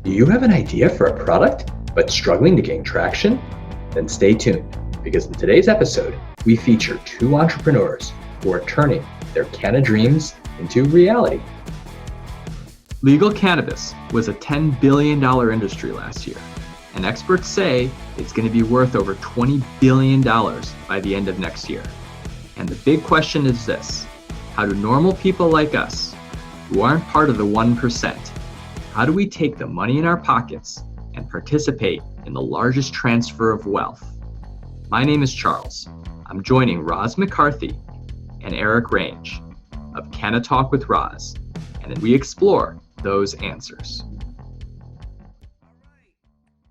Do you have an idea for a product, but struggling to gain traction? Then stay tuned, because in today's episode, we feature two entrepreneurs who are turning their canna dreams into reality. Legal cannabis was a $10 billion industry last year, and experts say it's going to be worth over $20 billion by the end of next year. And the big question is this: how do normal people like us, who aren't part of the 1%, how do we take the money in our pockets and participate in the largest transfer of wealth? My name is Charles. I'm joining Roz McCarthy and Eric Range of Canna Talk with Roz, and we explore those answers.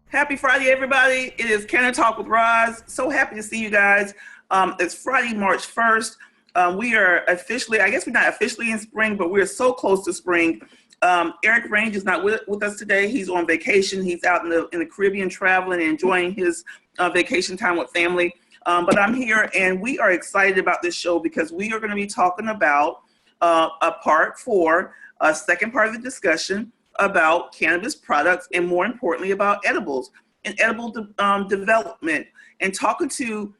Happy Friday, everybody. It is Canna Talk with Roz. So happy to see you guys. It's Friday, March 1st. We are officially, I guess we're not officially in spring, but we're so close to spring. Eric Range is not with us today. He's on vacation. He's out in the Caribbean traveling and enjoying his vacation time with family. But I'm here, and we are excited about this show because we are going to be talking about a part 4, a second part of the discussion about cannabis products, and more importantly about edibles and edible development, and talking to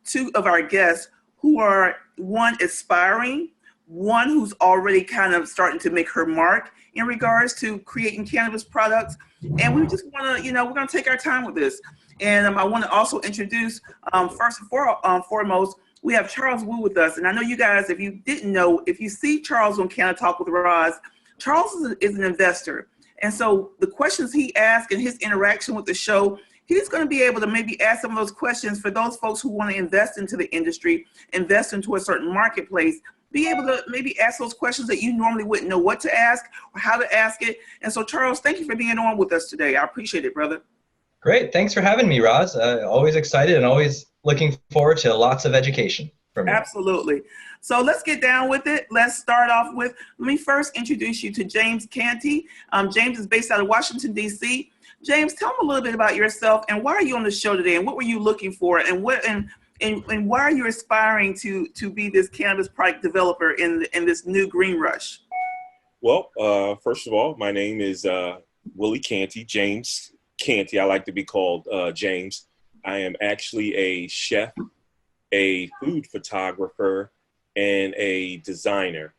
two of our guests who are, one aspiring, one who's already kind of starting to make her mark in regards to creating cannabis products. And we just want to, we're going to take our time with this. And I want to also introduce, first and foremost, we have Charles Wu with us. And I know you guys, if you didn't know, if you see Charles on Canna Talk with Roz, Charles is an investor. And so the questions he asks and his interaction with the show, he's going to be able to maybe ask some of those questions for those folks who want to invest into the industry, invest into a certain marketplace, be able to maybe ask those questions that you normally wouldn't know what to ask or how to ask it. And so, Charles, thank you for being on with us today. I appreciate it, brother. Great. Thanks for having me, Roz. Always excited and always looking forward to lots of education from you. Absolutely. So let's get down with it. Let's start off with, let me first introduce you to James Canty. James is based out of Washington, D.C. James, tell me a little bit about yourself and why are you on the show today and what were you looking for and why are you aspiring to be this cannabis product developer in this new green rush? Well, first of all, my name is Willie Canty, James Canty. I like to be called James. I am actually a chef, a food photographer, and a designer.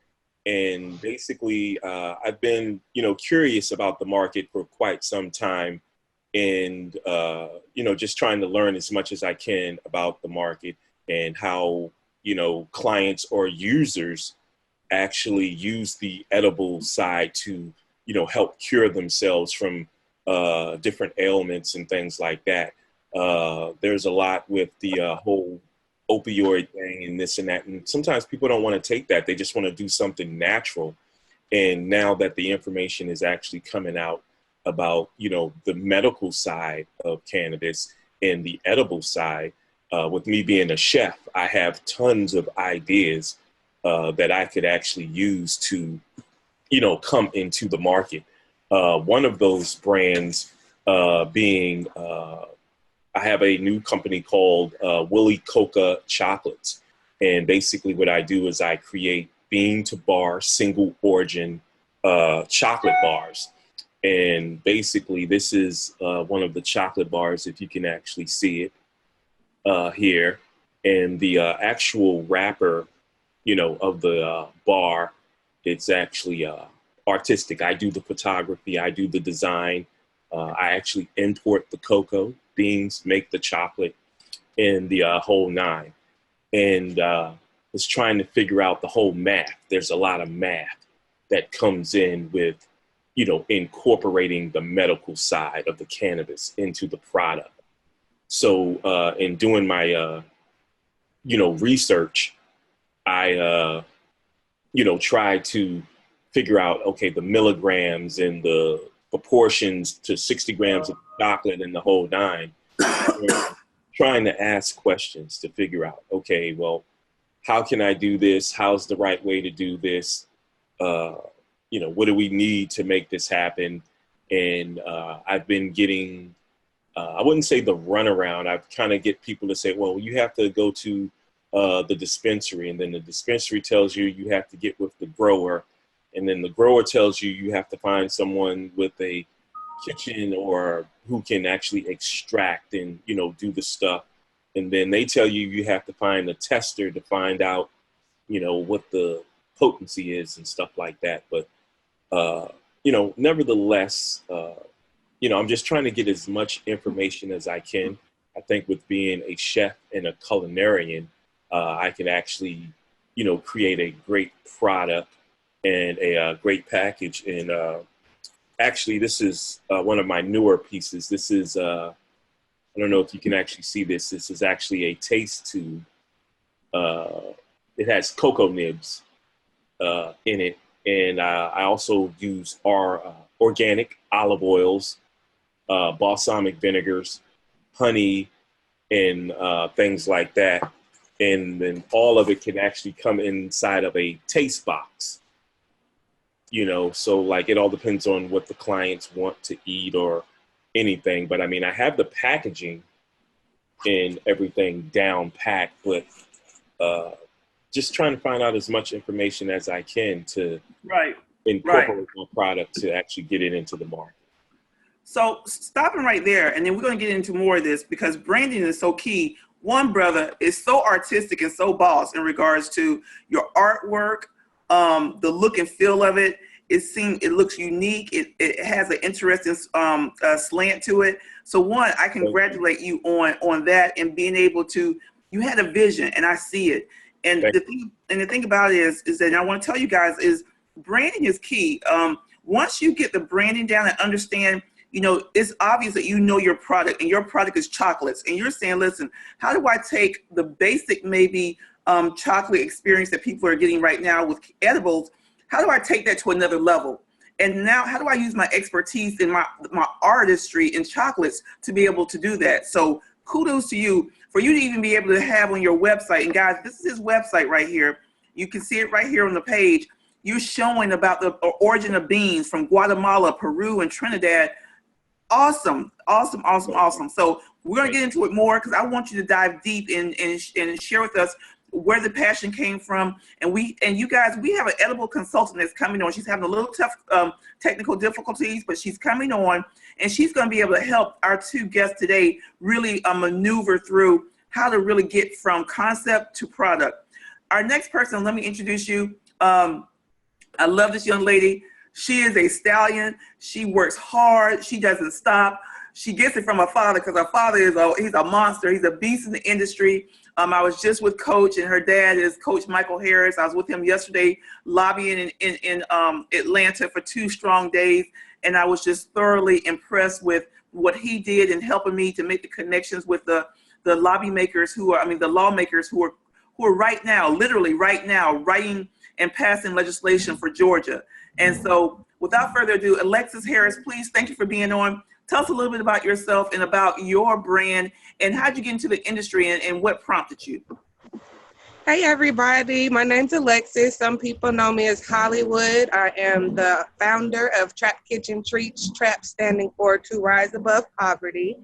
And basically, I've been, curious about the market for quite some time, and just trying to learn as much as I can about the market and how clients or users actually use the edible side to help cure themselves from different ailments and things like that. There's a lot with the whole opioid thing and this and that, and sometimes people don't want to take that. They just want to do something natural. And now that the information is actually coming out about the medical side of cannabis and the edible side, with me being a chef, I have tons of ideas that I could actually use to come into the market. One of those brands being I have a new company called Willie Coca Chocolates. And basically what I do is I create bean to bar single origin chocolate bars. And basically this is one of the chocolate bars, if you can actually see it here. And the actual wrapper, of the bar, it's actually artistic. I do the photography, I do the design. I actually import the cocoa beans, make the chocolate, and the whole nine. And was trying to figure out the whole math. There's a lot of math that comes in with, incorporating the medical side of the cannabis into the product. So in doing my, research, I, try to figure out, okay, the milligrams and the proportions to 60 grams of chocolate and the whole nine. Trying to ask questions to figure out, okay, well, how can I do this? How's the right way to do this? What do we need to make this happen? And I've been getting, I wouldn't say the runaround. I kind of get people to say, well, you have to go to the dispensary, and then the dispensary tells you you have to get with the grower And then the grower tells you you have to find someone with a kitchen or who can actually extract and, you know, do the stuff. And then they tell you you have to find a tester to find out, you know, what the potency is and stuff like that. But, you know, nevertheless, you know, I'm just trying to get as much information as I can. I think with being a chef and a culinarian, I can actually, you know, create a great product and a great package. And actually, this is one of my newer pieces. This is, I don't know if you can actually see this. This is actually a taste tube. It has cocoa nibs in it. And I also use our organic olive oils, balsamic vinegars, honey, and things like that. And then all of it can actually come inside of a taste box. You know, so like it all depends on what the clients want to eat or anything. But I mean, I have the packaging and everything down packed, but just trying to find out as much information as I can to incorporate my product to actually get it into the market. So stopping right there, and then we're going to get into more of this because branding is so key. One, brother, is so artistic and so boss in regards to your artwork, the look and feel of it. It looks unique. It has an interesting slant to it. So one, I congratulate you on that and being able to. You had a vision, and I see it. And the thing about it is that, and I want to tell you guys, is branding is key. Once you get the branding down and understand, you know, it's obvious that you know your product, and your product is chocolates, and you're saying, listen, how do I take the basic maybe chocolate experience that people are getting right now with edibles? How do I take that to another level? And now, how do I use my expertise in my artistry in chocolates to be able to do that? So kudos to you for you to even be able to have on your website. And guys, this is his website right here. You can see it right here on the page. You're showing about the origin of beans from Guatemala, Peru, and Trinidad. Awesome, awesome, awesome, awesome. So we're going to get into it more because I want you to dive deep and share with us where the passion came from. And you guys, we have an edible consultant that's coming on. She's having a little tough technical difficulties, but she's coming on, and she's going to be able to help our two guests today really maneuver through how to really get from concept to product. Our next person, let me introduce you. I love this young lady. She is a stallion. She works hard. She doesn't stop. She gets it from her father because her father he's a monster. He's a beast in the industry. I was just with Coach, and her dad is Coach Michael Harris. I was with him yesterday lobbying in Atlanta for 2 strong days, and I was just thoroughly impressed with what he did in helping me to make the connections with the lawmakers who are right now, literally right now, writing and passing legislation for Georgia. And so without further ado, Alexis Harris, please, thank you for being on. Tell us a little bit about yourself and about your brand and how'd you get into the industry and what prompted you? Hey everybody, my name's Alexis. Some people know me as Hollywood. I am the founder of Trap Kitchen Treats, Trap standing for To Rise Above Poverty.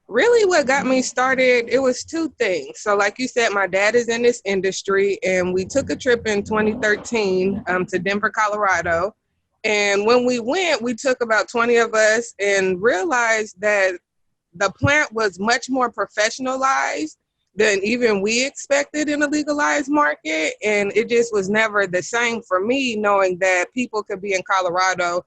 Really what got me started, it was 2 things. So like you said, my dad is in this industry, and we took a trip in 2013 to Denver, Colorado. And when we went, we took about 20 of us and realized that the plant was much more professionalized than even we expected in a legalized market. And it just was never the same for me, knowing that people could be in Colorado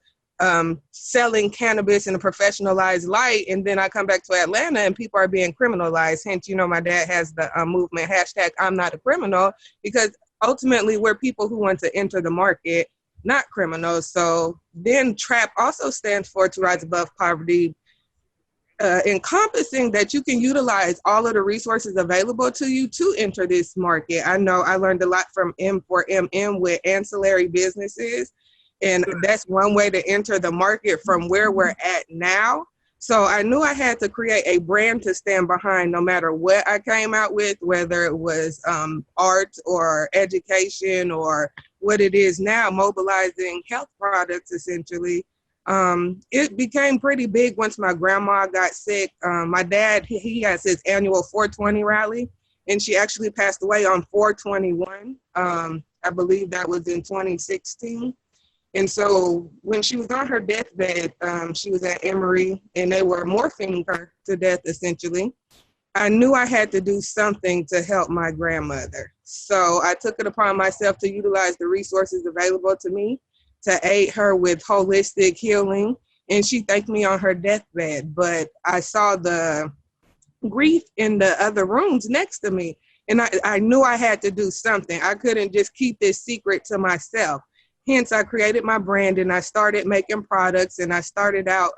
selling cannabis in a professionalized light, and then I come back to Atlanta and people are being criminalized. Hence, you know, my dad has the movement hashtag I'm not a criminal, because ultimately we're people who want to enter the market, not criminals. So then TRAP also stands for To Rise Above Poverty, encompassing that you can utilize all of the resources available to you to enter this market. I know I learned a lot from M4MM with ancillary businesses. And that's one way to enter the market from where we're at now. So I knew I had to create a brand to stand behind no matter what I came out with, whether it was art or education or what it is now, mobilizing health products essentially. It became pretty big once my grandma got sick. My dad, he has his annual 420 rally, and she actually passed away on 421. I believe that was in 2016. And so when she was on her deathbed, she was at Emory and they were morphing her to death essentially. I knew I had to do something to help my grandmother. So I took it upon myself to utilize the resources available to me to aid her with holistic healing. And she thanked me on her deathbed, but I saw the grief in the other rooms next to me. And I knew I had to do something. I couldn't just keep this secret to myself. Hence, I created my brand and I started making products and I started out,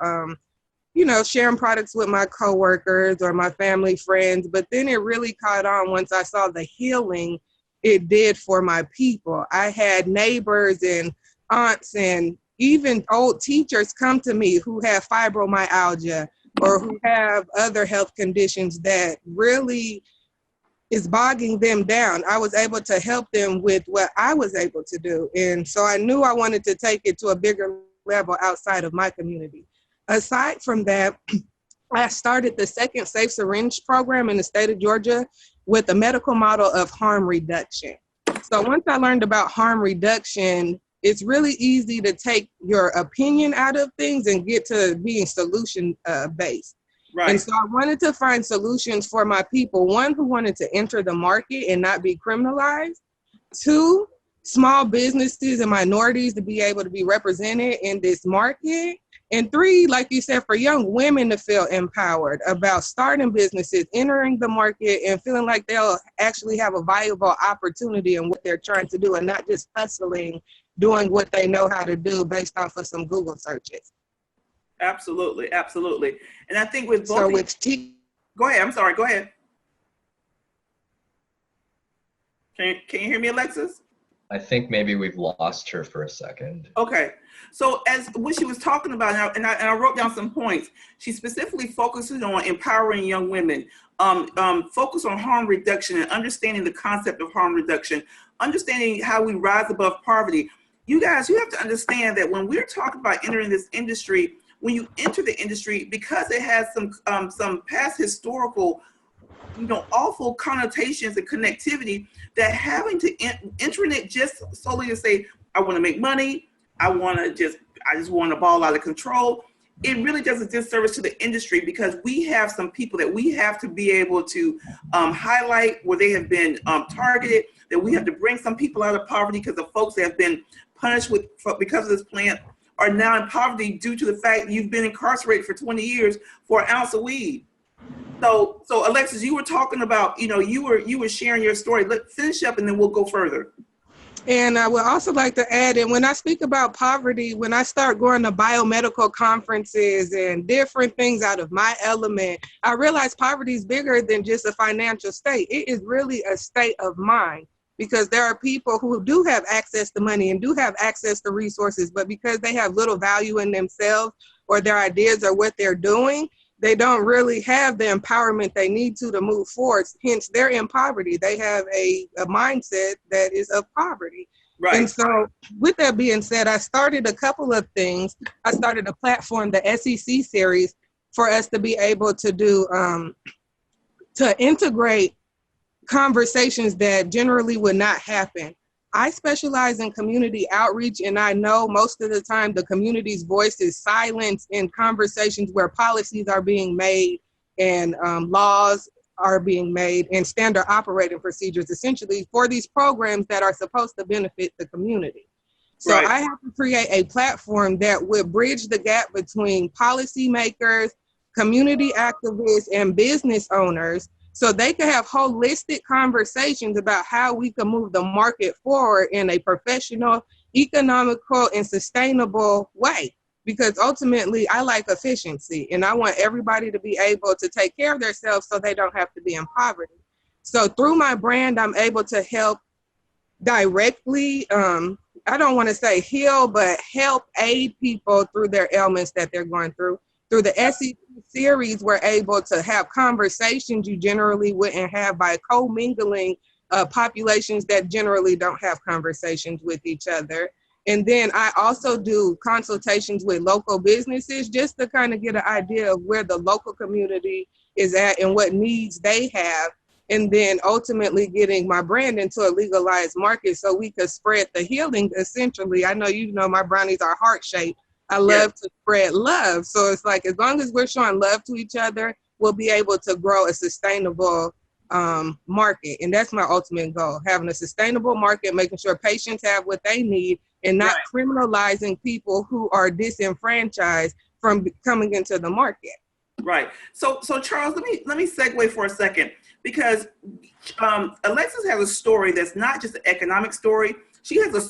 sharing products with my coworkers or my family friends. But then it really caught on once I saw the healing it did for my people. I had neighbors and aunts and even old teachers come to me who have fibromyalgia or who have other health conditions that really is bogging them down. I was able to help them with what I was able to do. And so I knew I wanted to take it to a bigger level outside of my community. Aside from that, I started the second safe syringe program in the state of Georgia with a medical model of harm reduction. So once I learned about harm reduction, it's really easy to take your opinion out of things and get to being solution based. Right. And so I wanted to find solutions for my people. One, who wanted to enter the market and not be criminalized. Two, small businesses and minorities to be able to be represented in this market. And three, like you said, for young women to feel empowered about starting businesses, entering the market and feeling like they'll actually have a viable opportunity in what they're trying to do and not just hustling, doing what they know how to do based off of some Google searches. Absolutely, absolutely. And I think with both so go ahead, I'm sorry, go ahead. Can you hear me, Alexis? I think maybe we've lost her for a second. Okay. So as what she was talking about, and I wrote down some points, she specifically focuses on empowering young women, focus on harm reduction and understanding the concept of harm reduction, understanding how we rise above poverty. You guys, you have to understand that when we're talking about entering this industry, when you enter the industry, because it has some past historical, awful connotations and connectivity, that having to entering it just solely to say, I want to make money, I just want to ball out of control, it really does a disservice to the industry, because we have some people that we have to be able to highlight where they have been targeted, that we have to bring some people out of poverty because the folks that have been punished because of this plant are now in poverty due to the fact you've been incarcerated for 20 years for an ounce of weed. So Alexis, you were talking about, you were sharing your story. Let's finish up and then we'll go further. And I would also like to add, and when I speak about poverty, when I start going to biomedical conferences and different things out of my element, I realize poverty is bigger than just a financial state. It is really a state of mind, because there are people who do have access to money and do have access to resources, but because they have little value in themselves or their ideas or what they're doing, they don't really have the empowerment they need to move forward. Hence, they're in poverty. They have a mindset that is of poverty. Right. And so with that being said, I started a couple of things. I started a platform, the SEC series, for us to be able to do, to integrate conversations that generally would not happen. I specialize in community outreach, and I know most of the time the community's voice is silenced in conversations where policies are being made and laws are being made and standard operating procedures, essentially for these programs that are supposed to benefit the community. So right. I have to create a platform that would bridge the gap between policymakers, community activists, and business owners, so they can have holistic conversations about how we can move the market forward in a professional, economical, and sustainable way. Because ultimately, I like efficiency, and I want everybody to be able to take care of themselves so they don't have to be in poverty. So through my brand, I'm able to help directly, I don't want to say heal, but help aid people through their ailments that they're going through. Through the SEC series, we're able to have conversations you generally wouldn't have by co-mingling populations that generally don't have conversations with each other. And then I also do consultations with local businesses just to kind of get an idea of where the local community is at and what needs they have. and then ultimately getting my brand into a legalized market so we could spread the healing. Essentially, I know my brownies are heart-shaped. I love to spread love. So it's like, as long as we're showing love to each other, we'll be able to grow a sustainable market. And that's my ultimate goal, having a sustainable market, making sure patients have what they need, and not criminalizing people who are disenfranchised from coming into the market. Right. So Charles, let me segue for a second, because Alexis has a story that's not just an economic story. She has a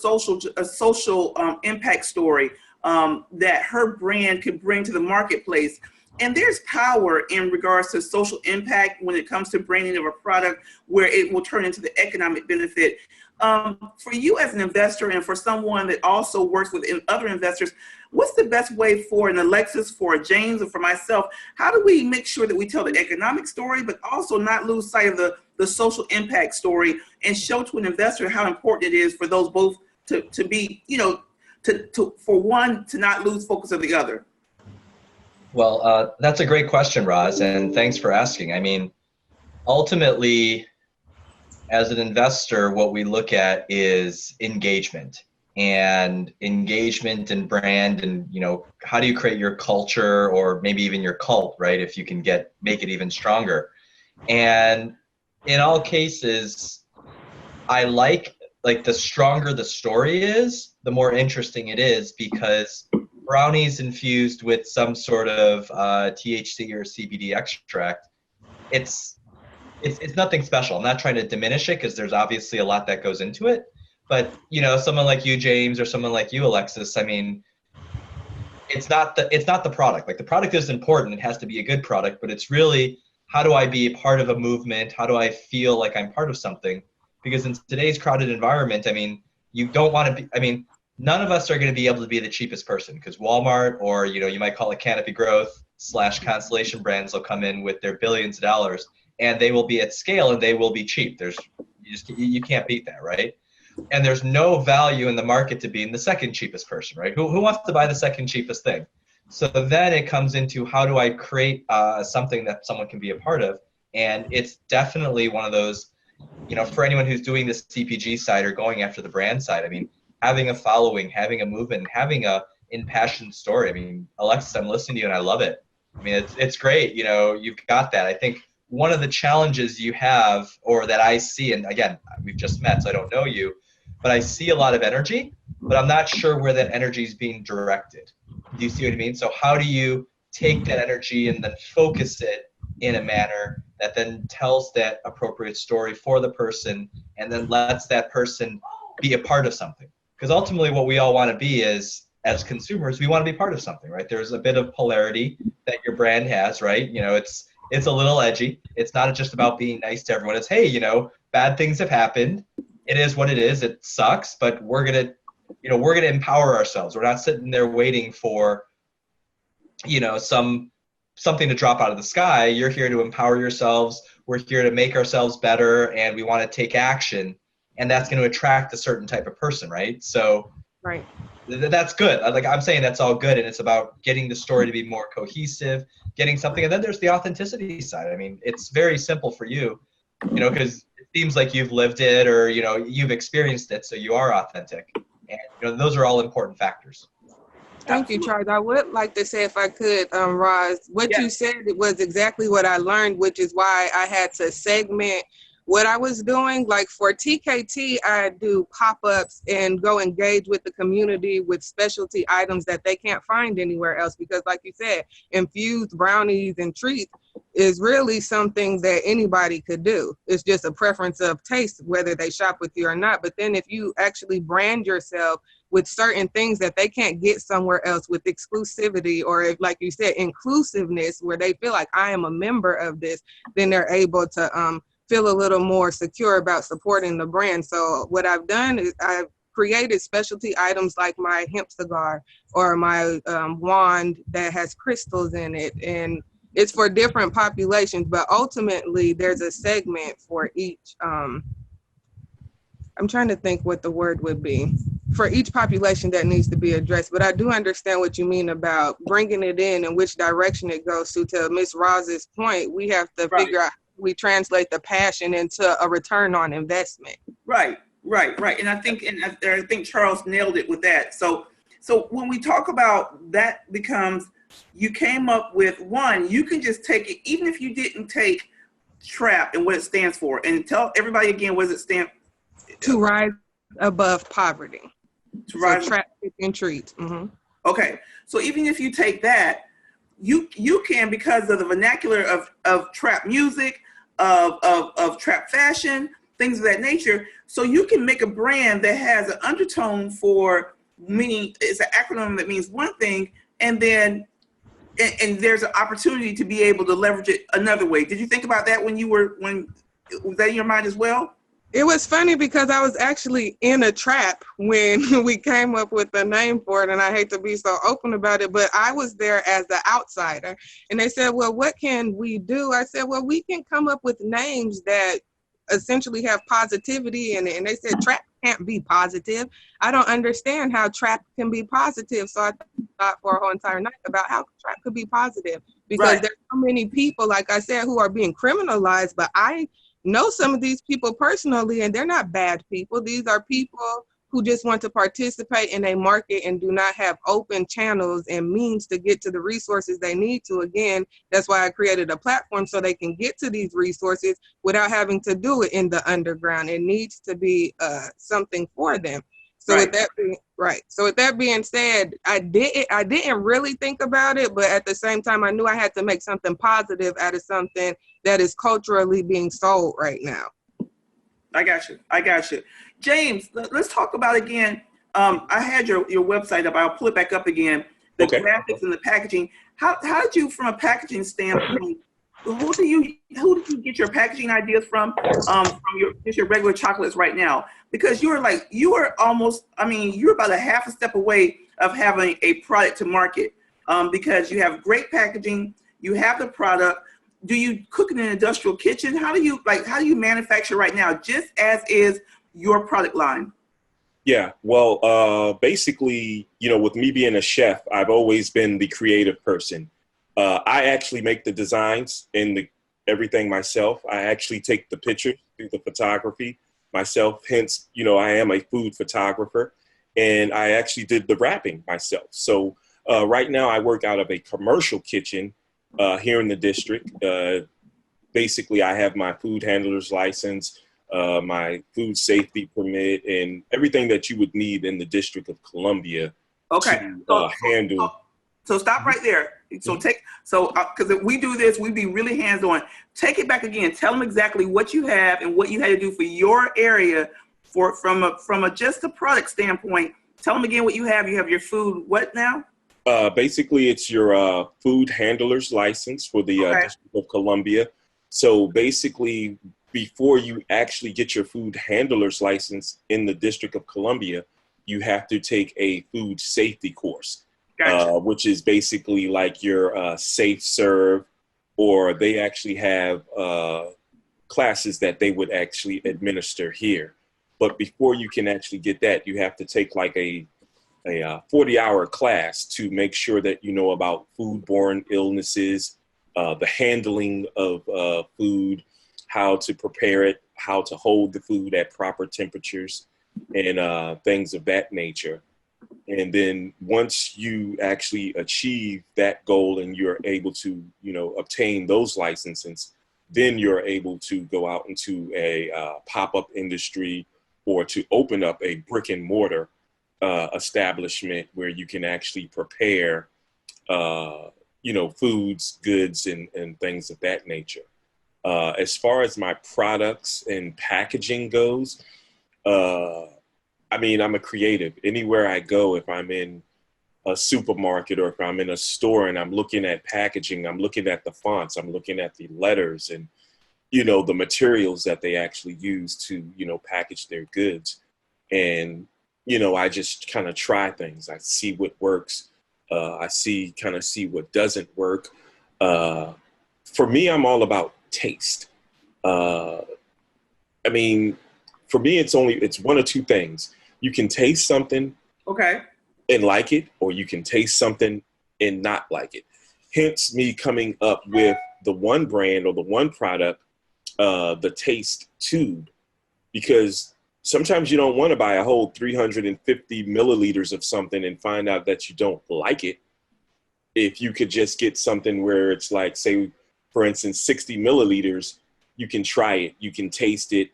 social impact story that her brand could bring to the marketplace. And there's power in regards to social impact when it comes to branding of a product, where it will turn into the economic benefit. For you as an investor, and for someone that also works with other investors, what's the best way for an Alexis, for a James, and for myself? How do we make sure that we tell the economic story, but also not lose sight of the social impact story, and show to an investor how important it is for those both to be, for one to not lose focus of the other? Well, that's a great question, Roz, and thanks for asking. I mean, ultimately, as an investor, what we look at is engagement and brand, and how do you create your culture, or maybe even your cult, right? If you can make it even stronger. And in all cases, I like the stronger the story is, the more interesting it is, because brownies infused with some sort of THC or CBD extract, it's nothing special. I'm not trying to diminish it, because there's obviously a lot that goes into it. But someone like you, James, or someone like you, Alexis, I mean, it's not the product. Like, the product is important; it has to be a good product. But it's really, how do I be a part of a movement? How do I feel like I'm part of something? Because in today's crowded environment, I mean, you don't want to be. I mean, none of us are going to be able to be the cheapest person, because Walmart, or you might call it Canopy Growth / Constellation Brands, will come in with their billions of dollars, and they will be at scale, and they will be cheap. You can't beat that, right? And there's no value in the market to being the second cheapest person, right? Who wants to buy the second cheapest thing? So then it comes into, how do I create something that someone can be a part of? And it's definitely one of those, for anyone who's doing the CPG side or going after the brand side, I mean, having a following, having a movement, having a impassioned story. I mean, Alexis, I'm listening to you and I love it. I mean, it's great. You've got that. I think one of the challenges you have, or that I see, and again, we've just met, so I don't know you, but I see a lot of energy, but I'm not sure where that energy is being directed. Do you see what I mean? So how do you take that energy and then focus it in a manner that then tells that appropriate story for the person, and then lets that person be a part of something? Because ultimately what we all want to be is, as consumers, we want to be part of something, right? There's a bit of polarity that your brand has, right? It's a little edgy. It's not just about being nice to everyone. It's, hey, bad things have happened. It is what it is. It sucks, but we're going to empower ourselves. We're not sitting there waiting for, something to drop out of the sky. You're here to empower yourselves. We're here to make ourselves better, and we want to take action. And that's going to attract a certain type of person, right? So right. That's good. I'm saying that's all good, and it's about getting the story to be more cohesive, getting something. And then there's the authenticity side. I mean, it's very simple for you, because it seems like you've lived it, or you've experienced it, so you are authentic. And those are all important factors. Thank you, Charles. I would like to say, if I could, Roz, what you said, it was exactly what I learned, which is why I had to segment what I was doing. Like for TKT, I do pop-ups and go engage with the community with specialty items that they can't find anywhere else. Because like you said, infused brownies and treats is really something that anybody could do. It's just a preference of taste, whether they shop with you or not. But then if you actually brand yourself with certain things that they can't get somewhere else, with exclusivity, or if, like you said, inclusiveness, where they feel like I am a member of this, then they're able to feel a little more secure about supporting the brand. So what I've done is I've created specialty items like my hemp cigar, or my wand that has crystals in it. And it's for different populations, but ultimately there's a segment for each. I'm trying to think what the word would be for each population that needs to be addressed. But I do understand what you mean about bringing it in and which direction it goes to. To Ms. Roz's point, we have to figure out we translate the passion into a return on investment. Right. And I think Charles nailed it with that. So when we talk about that, becomes, you came up with one, you can just take it, even if you didn't take TRAP and what it stands for, and tell everybody again, what does it stand? To rise above poverty. To rise. So TRAP Kitchen Treats. Mm-hmm. Okay. So even if you take that, you can, because of the vernacular of trap music, of trap fashion, things of that nature. So you can make a brand that has an undertone for, meaning it's an acronym that means one thing, and then and there's an opportunity to be able to leverage it another way. Did you think about that when was that in your mind as well? It was funny because I was actually in a trap when we came up with the name for it, and I hate to be so open about it, but I was there as the outsider. And they said, well, what can we do? I said, well, we can come up with names that essentially have positivity in it. And they said, trap can't be positive. I don't understand how trap can be positive. So I thought for a whole entire night about how trap could be positive, because there's so many people, like I said, who are being criminalized, but I know some of these people personally, and they're not bad people. These are people who just want to participate in a market and do not have open channels and means to get to the resources they need to. Again, that's why I created a platform, so they can get to these resources without having to do it in the underground. It needs to be something for them. So with that being said, I didn't really think about it, but at the same time, I knew I had to make something positive out of something that is culturally being sold right now. I got you. James, let's talk about again. I had your website up. I'll pull it back up again. The graphics and the packaging. How did you, from a packaging standpoint, who do you get your packaging ideas from your regular chocolates right now? Because you're about a half a step away of having a product to market, because you have great packaging, you have the product. Do you cook in an industrial kitchen? How do you manufacture right now, just as is your product line? Yeah, well, basically, with me being a chef, I've always been the creative person. I actually make the designs and everything myself. I actually take the pictures, do the photography myself. Hence, I am a food photographer, and I actually did the wrapping myself. So right now I work out of a commercial kitchen here in the district. Basically, I have my food handler's license, my food safety permit, and everything that you would need in the District of Columbia to handle. So stop right there. So because if we do this, we'd be really hands-on. Take it back again. Tell them exactly what you have and what you had to do for your area, from just a product standpoint. Tell them again what you have. You have your food. What now? Basically, it's your food handler's license for the District of Columbia. So basically, before you actually get your food handler's license in the District of Columbia, you have to take a food safety course. Gotcha. Which is basically like your safe serve, or they actually have classes that they would actually administer here. But before you can actually get that, you have to take like a 40-hour class to make sure that you know about foodborne illnesses, the handling of food, how to prepare it, how to hold the food at proper temperatures, and things of that nature. And then once you actually achieve that goal and you're able to, obtain those licenses, then you're able to go out into a pop-up industry, or to open up a brick and mortar establishment where you can actually prepare, foods, goods, and things of that nature. As far as my products and packaging goes, I'm a creative. Anywhere I go, if I'm in a supermarket or if I'm in a store and I'm looking at packaging, I'm looking at the fonts, I'm looking at the letters and, the materials that they actually use to, package their goods. And, I just kind of try things. I see what works. I see what doesn't work. For me, I'm all about taste. For me, it's one of two things. You can taste something and like it, or you can taste something and not like it. Hence me coming up with the one brand or the one product the taste tube, because sometimes you don't want to buy a whole 350 milliliters of something and find out that you don't like it. If you could just get something where it's like, say, for instance, 60 milliliters, you can try it, you can taste it,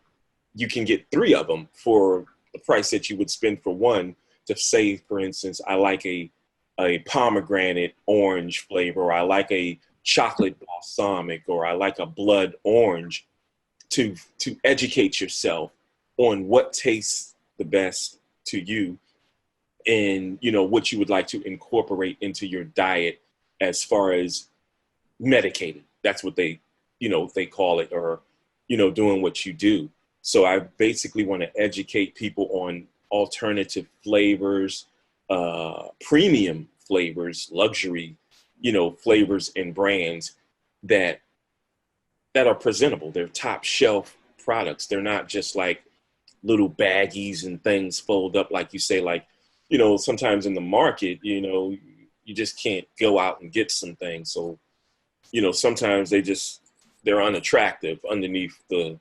you can get 3 of them for the price that you would spend for one. To say, for instance, I like a pomegranate orange flavor, or I like a chocolate balsamic, or I like a blood orange, to educate yourself on what tastes the best to you, and, you know, what you would like to incorporate into your diet as far as medicating. That's what they, you know, they call it, or, you know, doing what you do. So I basically want to educate people on alternative flavors, premium flavors, luxury, you know, flavors and brands that are presentable. They're top shelf products. They're not just like little baggies and things fold up, like you say, like, you know, sometimes in the market, you know, you just can't go out and get some things. So, you know, sometimes they're unattractive underneath the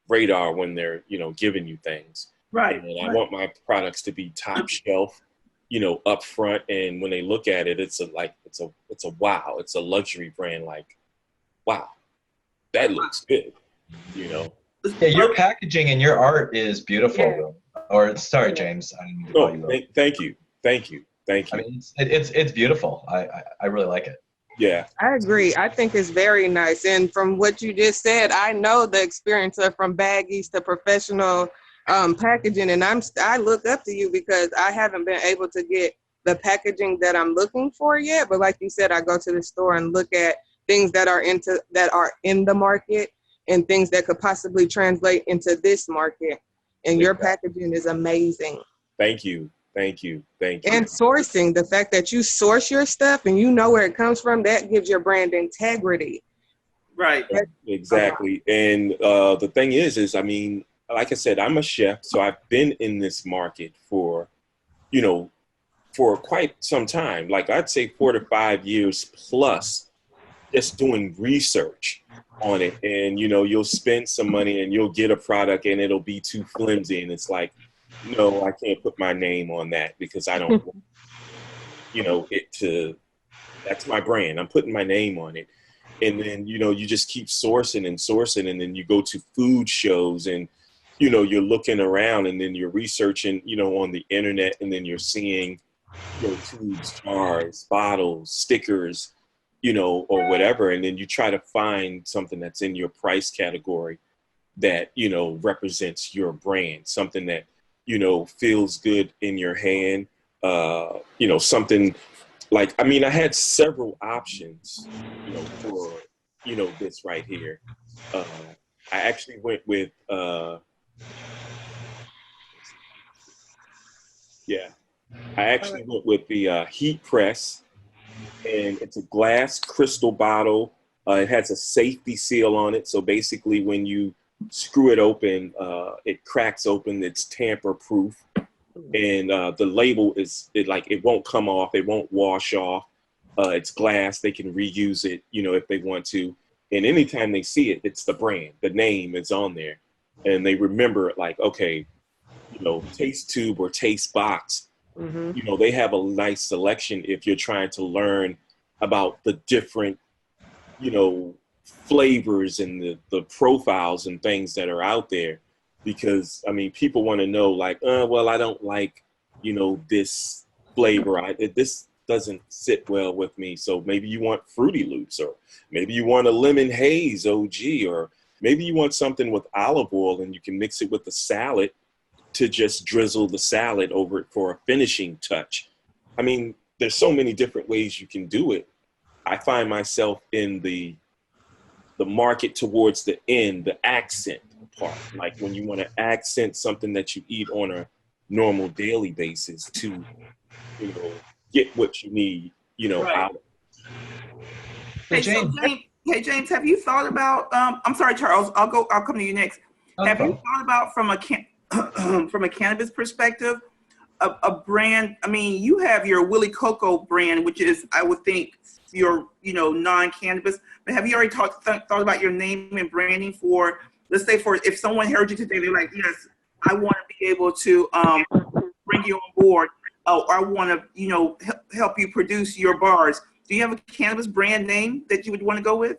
radar when they're, you know, giving you things. Right. And I want my products to be top shelf, you know, up front. And when they look at it, it's a wow. It's a luxury brand. Like, wow, that looks good, you know? Yeah, your packaging and your art is beautiful. Yeah. Though. Or sorry, James, I didn't mean to call you. Thank you. I mean, it's beautiful. I really like it. Yeah. I agree. I think it's very nice. And from what you just said, I know the experience of from baggies to professional packaging. And I look up to you because I haven't been able to get the packaging that I'm looking for yet. But like you said, I go to the store and look at things that are in the market and things that could possibly translate into this market. And your packaging is amazing. Thank you. And sourcing, the fact that you source your stuff and you know where it comes from, that gives your brand integrity. Right. Exactly. And the thing is, I mean, like I said, I'm a chef, so I've been in this market for, you know, for quite some time. Like I'd say 4 to 5 years plus, just doing research on it. And, you know, you'll spend some money and you'll get a product and it'll be too flimsy. And it's like, no, I can't put my name on that because I don't want, you know, that's my brand. I'm putting my name on it. And then, you know, you just keep sourcing. And then you go to food shows and, you know, you're looking around and then you're researching, you know, on the internet, and then you're seeing, you know, tubes, jars, bottles, stickers, you know, or whatever. And then you try to find something that's in your price category that, you know, represents your brand, something that, you know, feels good in your hand. You know, something like, I mean, I had several options, you know, for, you know, this right here. I actually went with, the heat press, and it's a glass crystal bottle. It has a safety seal on it. So basically when you screw it open, it cracks open. It's tamper proof. And the label it won't come off. It won't wash off. It's glass. They can reuse it, you know, if they want to. And anytime they see it, it's the brand. The name is on there. And they remember it like, okay, you know, Taste Tube or Taste Box. Mm-hmm. You know, they have a nice selection if you're trying to learn about the different, you know, flavors and the profiles and things that are out there. Because, I mean, people want to know like, well, I don't like, you know, this flavor. This doesn't sit well with me. So maybe you want Fruity Loops, or maybe you want a lemon haze OG, or maybe you want something with olive oil and you can mix it with the salad to just drizzle the salad over it for a finishing touch. I mean, there's so many different ways you can do it. I find myself in the market towards the end, the accent part, like when you want to accent something that you eat on a normal daily basis to, you know, get what you need, you know, right. out of it. Hey, James, have you thought about, I'm sorry, Charles, I'll come to you next. Have you thought about from a cannabis perspective, a brand? I mean, you have your Willie Coco brand, which is, I would think, your non-cannabis. But have you already thought about your name and branding for, let's say, for if someone heard you today, they're like, yes, I want to be able to bring you on board, or I want to help you produce your bars. Do you have a cannabis brand name that you would want to go with?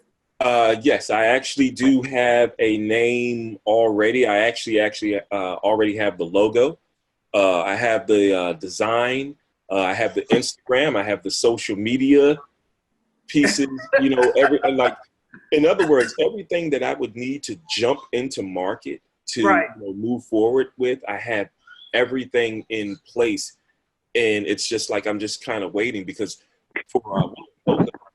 Yes, I actually do have a name already. I actually already have the logo. I have the design. I have the Instagram. I have the social media pieces. In other words, everything that I would need to jump into market to move forward with, I have everything in place, and it's just like I'm just kind of waiting, because for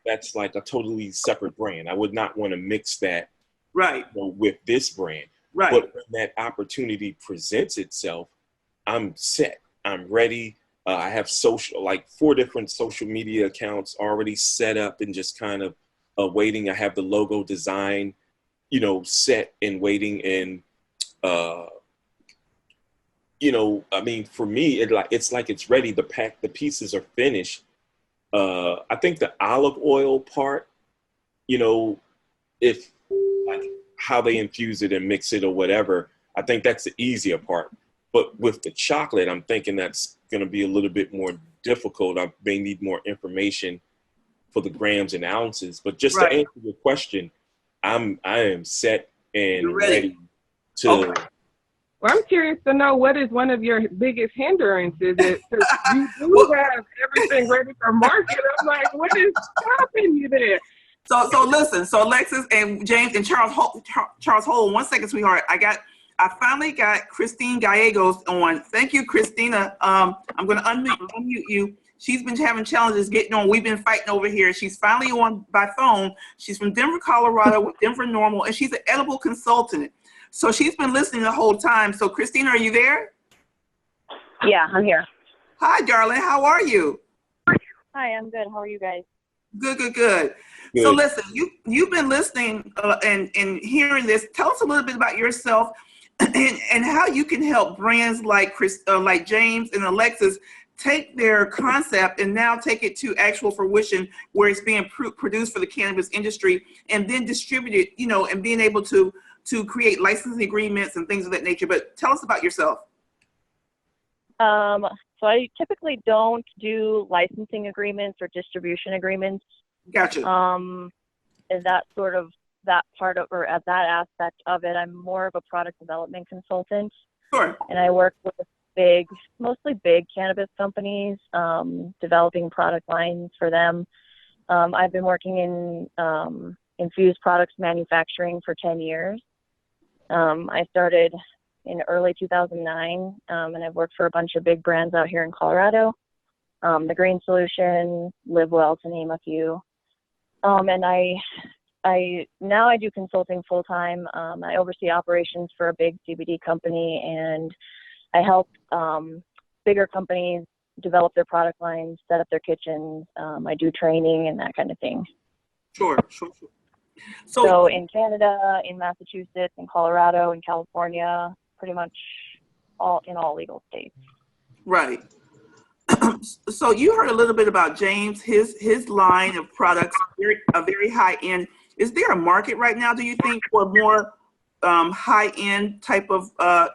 that's like a totally separate brand. I would not want to mix that with this brand. Right. But when that opportunity presents itself, I'm set. I'm ready. I have 4 different social media accounts already set up and just kind of waiting. I have the logo design, set and waiting. And, for me, it's ready. The pieces are finished. I think the olive oil part, if like how they infuse it and mix it or whatever, I think that's the easier part. But with the chocolate, I'm thinking that's going to be a little bit more difficult. I may need more information for the grams and ounces. But just to answer your question, I am set and ready to. Okay. Well, I'm curious to know, what is one of your biggest hindrances? Because you do have everything ready for market. I'm like, what is stopping you there? So listen. So Alexis and James and Charles, hold 1 second, sweetheart. I finally got Christine Gallegos on. Thank you, Christina. I'm going to unmute you. She's been having challenges getting on. We've been fighting over here. She's finally on by phone. She's from Denver, Colorado, with Denver Normal, and she's an edible consultant. So she's been listening the whole time. So Christina, are you there? Yeah, I'm here. Hi, darling. How are you? Hi, I'm good. How are you guys? Good. So listen, you've been listening and hearing this. Tell us a little bit about yourself and how you can help brands like James and Alexis take their concept and now take it to actual fruition, where it's being produced for the cannabis industry and then distributed, and being able to create licensing agreements and things of that nature. But tell us about yourself. So I typically don't do licensing agreements or distribution agreements. Gotcha. And that part of, or at that aspect of it, I'm more of a product development consultant. Sure. And I work with mostly big cannabis companies, developing product lines for them. I've been working in infused products manufacturing for 10 years. I started in early 2009, and I've worked for a bunch of big brands out here in Colorado. The Green Solution, Live Well, to name a few. And now I do consulting full time. I oversee operations for a big CBD company, and I help bigger companies develop their product lines, set up their kitchens. I do training and that kind of thing. Sure. So in Canada, in Massachusetts, in Colorado, in California, pretty much in all legal states. Right. So you heard a little bit about James, his line of products, a very high end. Is there a market right now, do you think, for more high end type of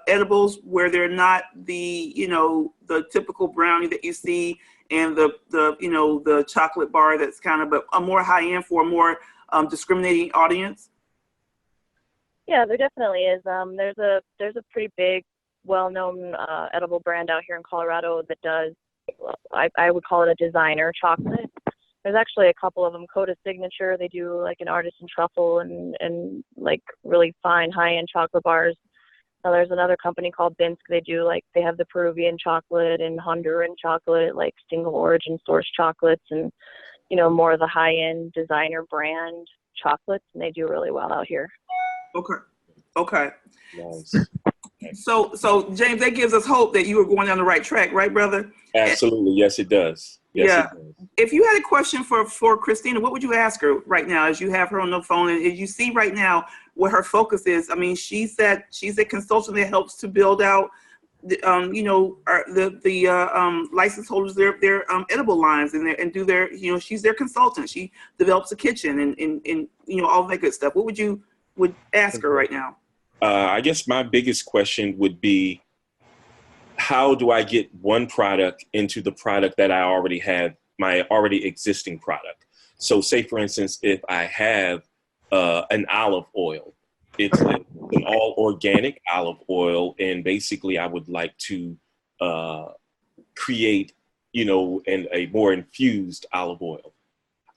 edibles, where they're not the typical brownie that you see and the chocolate bar that's kind of a more high end for a more discriminating audience? Yeah, there definitely is. There's a pretty big, well-known edible brand out here in Colorado that does, I would call it a designer chocolate. There's actually a couple of them. Coda Signature, they do like an artisan truffle and like really fine high-end chocolate bars. Now there's another company called Binsk. They have the Peruvian chocolate and Honduran chocolate, like single origin source chocolates, and more of the high-end designer brand chocolates, and they do really well out here. Okay. Nice. So James, that gives us hope that you were going down the right track, right, brother? Absolutely. Yes, it does. Yes, it does. If you had a question for Christina, what would you ask her right now as you have her on the phone, and as you see right now what her focus is? I mean, she's a consultant that helps to build out license holders their edible lines and do their, she's their consultant. She develops a kitchen and all that good stuff. What would ask her right now? I guess my biggest question would be, how do I get one product into the product that I already have, my already existing product? So say, for instance, if I have an olive oil, it's an all organic olive oil. And basically I would like to create, a more infused olive oil.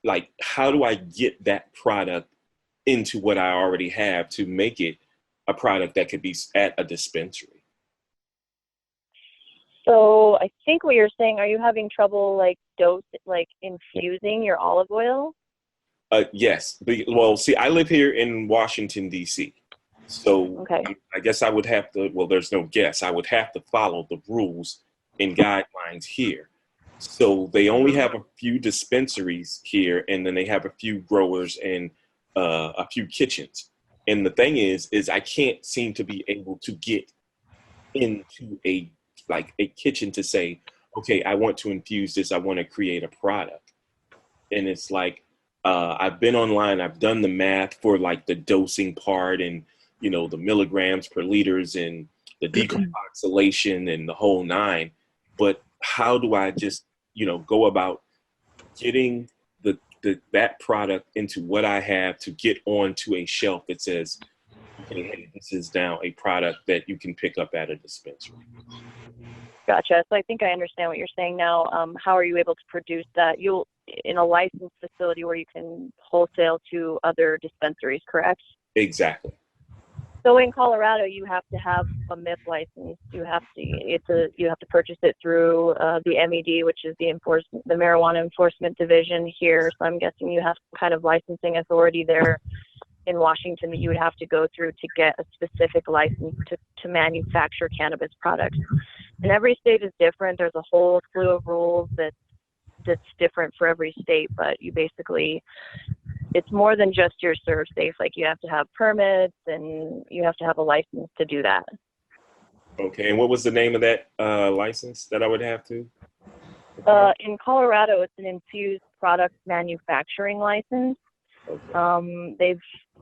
Like, how do I get that product into what I already have to make it a product that could be at a dispensary? So I think what you're saying, are you having trouble infusing your olive oil? Yes. Well, see, I live here in Washington, D.C. So okay. I guess I would have to, well, there's no guess. I would have to follow the rules and guidelines here. So they only have a few dispensaries here, and then they have a few growers and a few kitchens. And the thing is I can't seem to be able to get into a kitchen to say, okay, I want to infuse this. I want to create a product. And it's like, I've been online, I've done the math for the dosing part and, the milligrams per liters and the decarboxylation and the whole nine. But how do I just, go about getting that product into what I have to get onto a shelf that says, okay, hey, this is now a product that you can pick up at a dispensary? Gotcha. So I think I understand what you're saying now. How are you able to produce that? You'll in a licensed facility where you can wholesale to other dispensaries, correct? Exactly. So in Colorado, you have to have a MIP license. You have to purchase it through the MED, which is the Marijuana Enforcement Division here. So I'm guessing you have some kind of licensing authority there in Washington that you would have to go through to get a specific license to manufacture cannabis products. And every state is different. There's a whole slew of rules that's different for every state, but it's more than just your serve safe. You have to have permits and you have to have a license to do that. Okay, and what was the name of that license that I would have to? In Colorado, it's an infused product manufacturing license. Okay.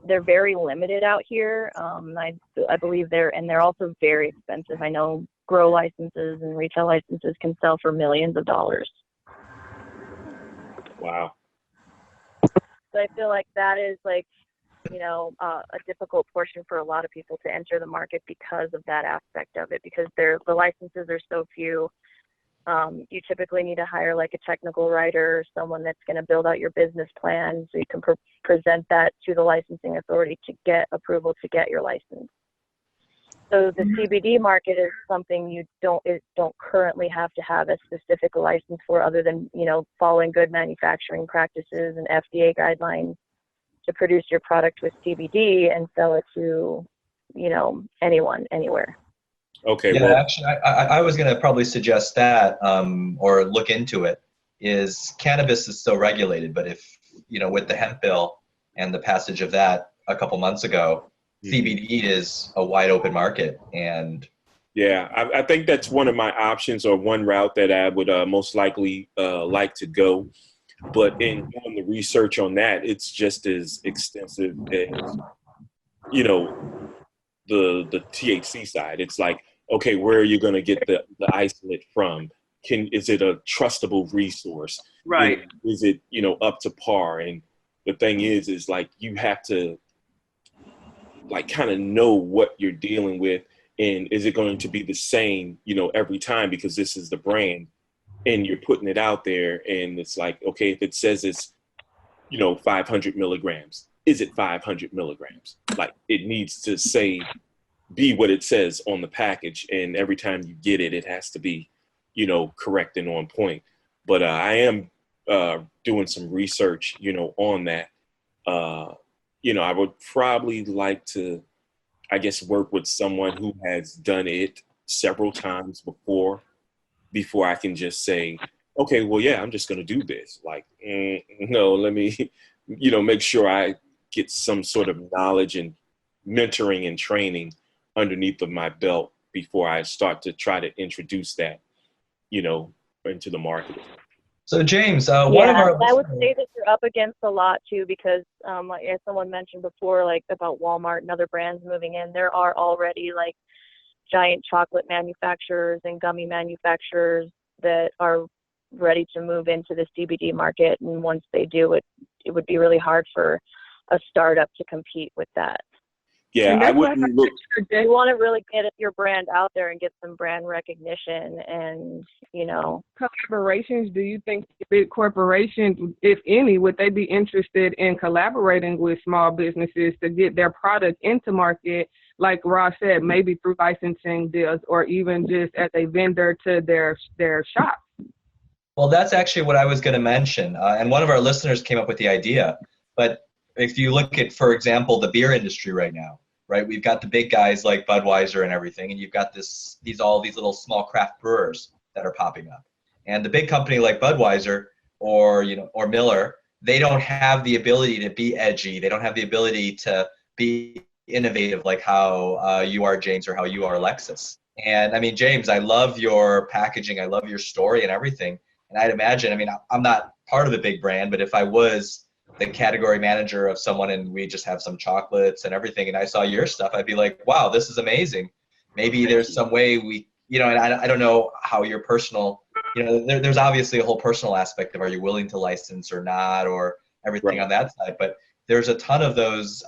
They're very limited out here. I believe they're also very expensive. I know grow licenses and retail licenses can sell for millions of dollars. Wow. So I feel like that is a difficult portion for a lot of people to enter the market because of that aspect of it, because the licenses are so few. You typically need to hire a technical writer, someone that's going to build out your business plan so you can present that to the licensing authority to get approval to get your license. So the CBD market is something you don't currently have to have a specific license for, other than, following good manufacturing practices and FDA guidelines to produce your product with CBD and sell it to, anyone, anywhere. Okay. Yeah, well, actually, I was going to probably suggest that, or look into it, is cannabis is still regulated, but if, with the hemp bill and the passage of that a couple months ago, CBD is a wide open market. And yeah, I think that's one of my options, or one route that I would most likely like to go. But in doing the research on that, it's just as extensive as, the THC side. It's like, okay, where are you going to get the isolate from? Is it a trustable resource? Right. Is it, up to par? And the thing is you have to kind of know what you're dealing with, and is it going to be the same, every time, because this is the brand and you're putting it out there, and it's like, okay, if it says it's, 500 milligrams, is it 500 milligrams? It needs to be what it says on the package, and every time you get it, it has to be, correct and on point. But I am doing some research, on that. I would probably like to, I guess, work with someone who has done it several times before I can just say, okay, well, yeah, I'm just going to do this. No, let me, make sure I get some sort of knowledge and mentoring and training underneath of my belt before I start to try to introduce that, into the market. So James, one of our I would say that you're up against a lot too, because like as someone mentioned before, like about Walmart and other brands moving in, there are already like giant chocolate manufacturers and gummy manufacturers that are ready to move into the CBD market. And once they do, it would be really hard for a startup to compete with that. Yeah, I wouldn't look. You want to really get your brand out there and get some brand recognition and, Collaborations, do you think big corporations, if any, would they be interested in collaborating with small businesses to get their product into market, like Roz said, maybe through licensing deals or even just as a vendor to their shop? Well, that's actually what I was going to mention. And one of our listeners came up with the idea. But if you look at, for example, the beer industry right now, right? We've got the big guys like Budweiser and everything, and you've got all these little small craft brewers that are popping up. And the big company like Budweiser or Miller, they don't have the ability to be edgy. They don't have the ability to be innovative like how you are, James, or how you are, Alexis. And I mean, James, I love your packaging. I love your story and everything. And I'd imagine, I mean, I'm not part of a big brand, but if I was the category manager of someone and we just have some chocolates and everything and I saw your stuff, I'd be like, wow, this is amazing. Maybe there's some way we, and I don't know how your personal, there's obviously a whole personal aspect of are you willing to license or not or everything on that side. But there's a ton of those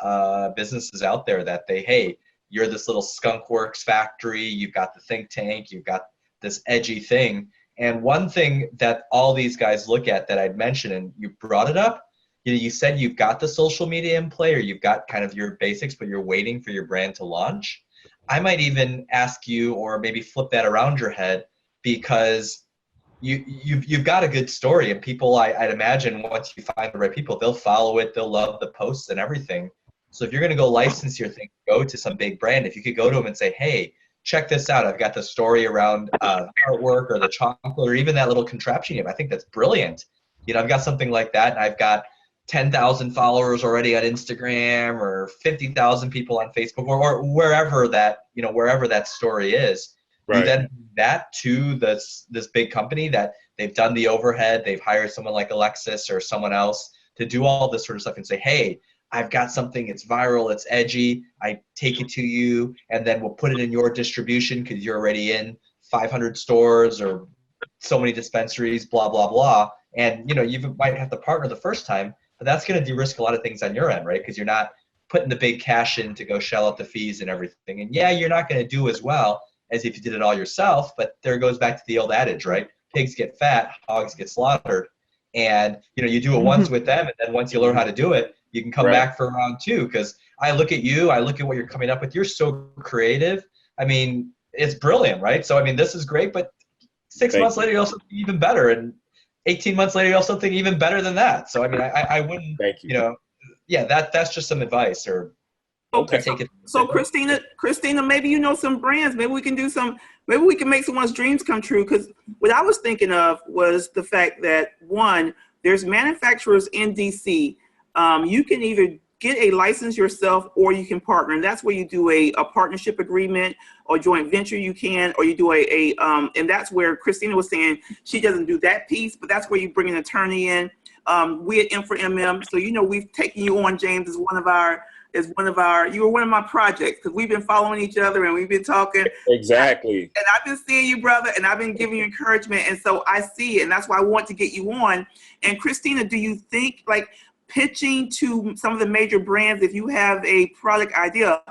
businesses out there that hey, you're this little skunk works factory, you've got the think tank, you've got this edgy thing. And one thing that all these guys look at that I'd mentioned, and you brought it up, you said you've got the social media in play or you've got kind of your basics, but you're waiting for your brand to launch. I might even ask you, or maybe flip that around your head, because you've got a good story, and people, I'd imagine once you find the right people, they'll follow it, they'll love the posts and everything. So if you're going to go license your thing, go to some big brand. If you could go to them and say, hey, check this out. I've got the story around artwork or the chocolate or even that little contraption you have. I think that's brilliant. I've got something like that, and I've got 10,000 followers already on Instagram or 50,000 people on Facebook or wherever that story is. Right. You then bring that to this big company that they've done the overhead, they've hired someone like Alexis or someone else to do all this sort of stuff and say, hey, I've got something, it's viral, it's edgy, I take it to you, and then we'll put it in your distribution because you're already in 500 stores or so many dispensaries, blah, blah, blah. And, you might have to partner the first time, but that's going to de-risk a lot of things on your end, right? Because you're not putting the big cash in to go shell out the fees and everything. And yeah, you're not going to do as well as if you did it all yourself, but there goes back to the old adage, right? Pigs get fat, hogs get slaughtered. And, you do it once with them, and then once you learn how to do it, you can come back for round two. Because I look at you, I look at what you're coming up with. You're so creative. I mean, it's brilliant, right? So, I mean, this is great, but 6 months later, you'll have something even better. And 18 months later, you'll have something even better than that. So, I mean, I wouldn't, that's just some advice or okay. Take it. So Christina, maybe some brands. Maybe we can make someone's dreams come true. Because what I was thinking of was the fact that, one, there's manufacturers in DC. You can either get a license yourself or you can partner. And that's where you do a partnership agreement or joint venture you can, or you do and that's where Christina was saying she doesn't do that piece, but that's where you bring an attorney in. We at M4MM, so we've taken you on, James, as one of our, you were one of my projects because we've been following each other and we've been talking. Exactly. And I've been seeing you, brother, and I've been giving you encouragement. And so I see it, and that's why I want to get you on. And Christina, do you think pitching to some of the major brands, if you have a product idea,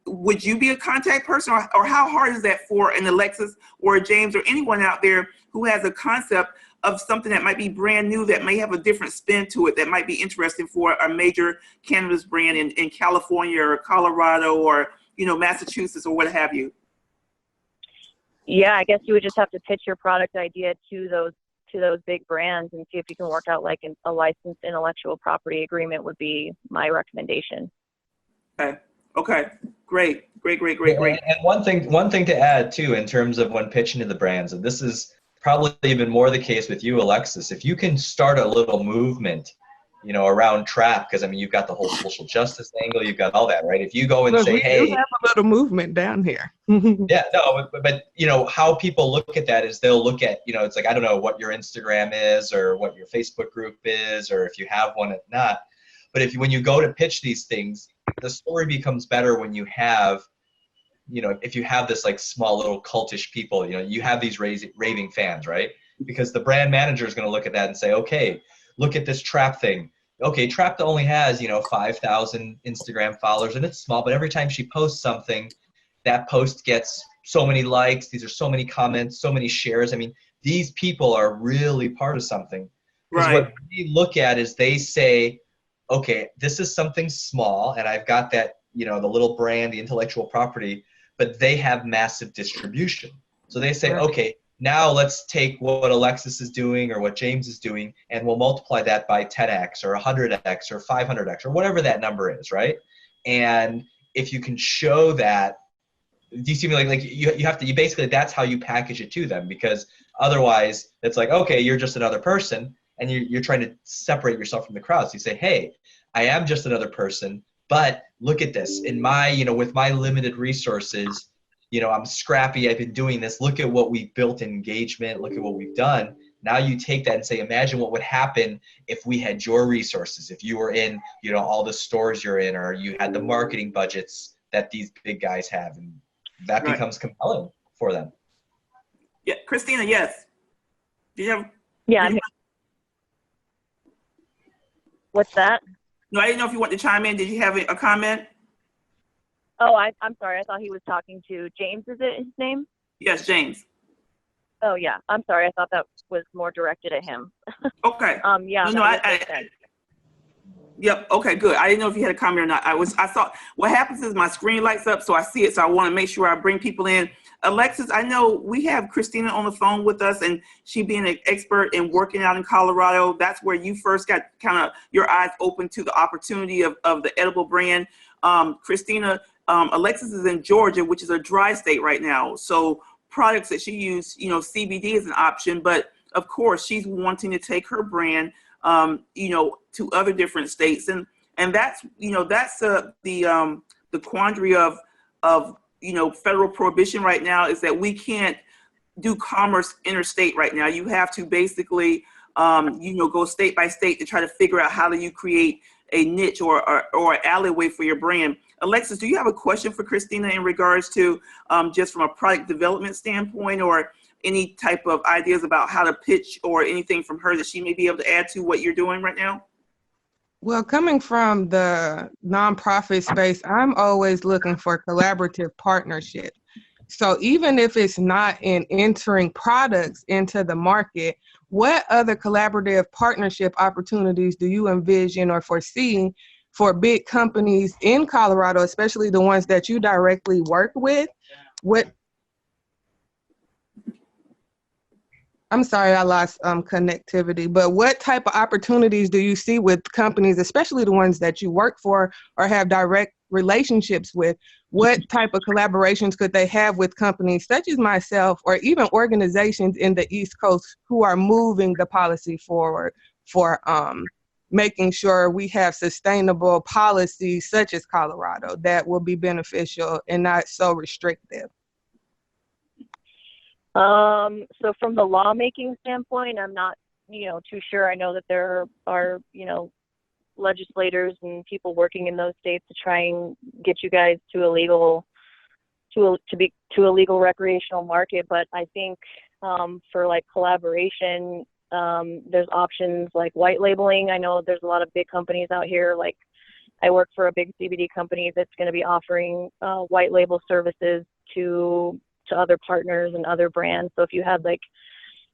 would you be a contact person, or how hard is that for an Alexis or a James or anyone out there who has a concept of something that might be brand new, that may have a different spin to it, that might be interesting for a major cannabis brand in California or Colorado or, Massachusetts or what have you? Yeah, I guess you would just have to pitch your product idea to those big brands and see if you can work out a licensed intellectual property agreement would be my recommendation. Okay. Great. And one thing to add too, in terms of when pitching to the brands, and this is probably even more the case with you, Alexis, if you can start a little movement, around trap, because I mean, you've got the whole social justice angle, you've got all that, right? If you go and Look, say, we hey, do have a little movement down here. yeah, no, but how people look at that is they'll look at, it's like, I don't know what your Instagram is or what your Facebook group is, or if you have one or not. But when you go to pitch these things, the story becomes better when you have, if you have this like small little cultish people, you have these raving fans, right? Because the brand manager is going to look at that and say, okay, look at this trap thing. Okay, Trap only has, 5,000 Instagram followers, and it's small, but every time she posts something, that post gets so many likes, these are so many comments, so many shares. I mean, these people are really part of something. Because Right. what we look at is they say, okay, this is something small, and I've got that, the little brand, the intellectual property, but they have massive distribution. So they say, Right. okay, now let's take what Alexis is doing or what James is doing, and we'll multiply that by 10x or 100x or 500x or whatever that number is, right? And if you can show that, do you see me like you have to, basically, that's how you package it to them, because otherwise it's like, okay, you're just another person, and you're trying to separate yourself from the crowd. So you say, hey, I am just another person, but look at this. In my, with my limited resources, I'm scrappy, I've been doing this, look at what we've built in engagement, look at what we've done. Now you take that and say, imagine what would happen if we had your resources, if you were in, all the stores you're in, or you had the marketing budgets that these big guys have, and that Right. becomes compelling for them. Yeah, Christina, yes. Do you have? Yeah. What's that? No, I didn't know if you want to chime in. Did you have a comment? Oh, I'm sorry. I thought he was talking to James. Is it his name? Yes, James. Oh, yeah. I'm sorry. I thought that was more directed at him. Okay. Yeah. No, Yep. Okay, good. I didn't know if you had a comment or not. I thought what happens is my screen lights up, so I see it. So I want to make sure I bring people in. Alexis, I know we have Christina on the phone with us, and she being an expert in working out in Colorado. That's where you first got kind of your eyes open to the opportunity of the edible brand. Christina, Alexis is in Georgia, which is a dry state right now. So products that she used, CBD is an option, but of course she's wanting to take her brand to other different states, and that's the quandary of federal prohibition right now, is that we can't do commerce interstate right now. You have to basically go state by state to try to figure out how do you create a niche or an alleyway for your brand. Alexis, do you have a question for Christina in regards to just from a product development standpoint, or any type of ideas about how to pitch, or anything from her that she may be able to add to what you're doing right now? Well, coming from the nonprofit space, I'm always looking for collaborative partnership. So even if it's not in entering products into the market, what other collaborative partnership opportunities do you envision or foresee for big companies in Colorado, especially the ones that you directly work with? I'm sorry, I lost connectivity, but what type of opportunities do you see with companies, especially the ones that you work for or have direct relationships with? What type of collaborations could they have with companies such as myself, or even organizations in the East Coast who are moving the policy forward for making sure we have sustainable policies such as Colorado that will be beneficial and not so restrictive? So from the lawmaking standpoint, I'm not, too sure. I know that there are, legislators and people working in those states to try and get you guys to a legal recreational market. But I think for like collaboration, there's options like white labeling. I know there's a lot of big companies out here. Like I work for a big CBD company that's going to be offering white label services to other partners and other brands. So if you had like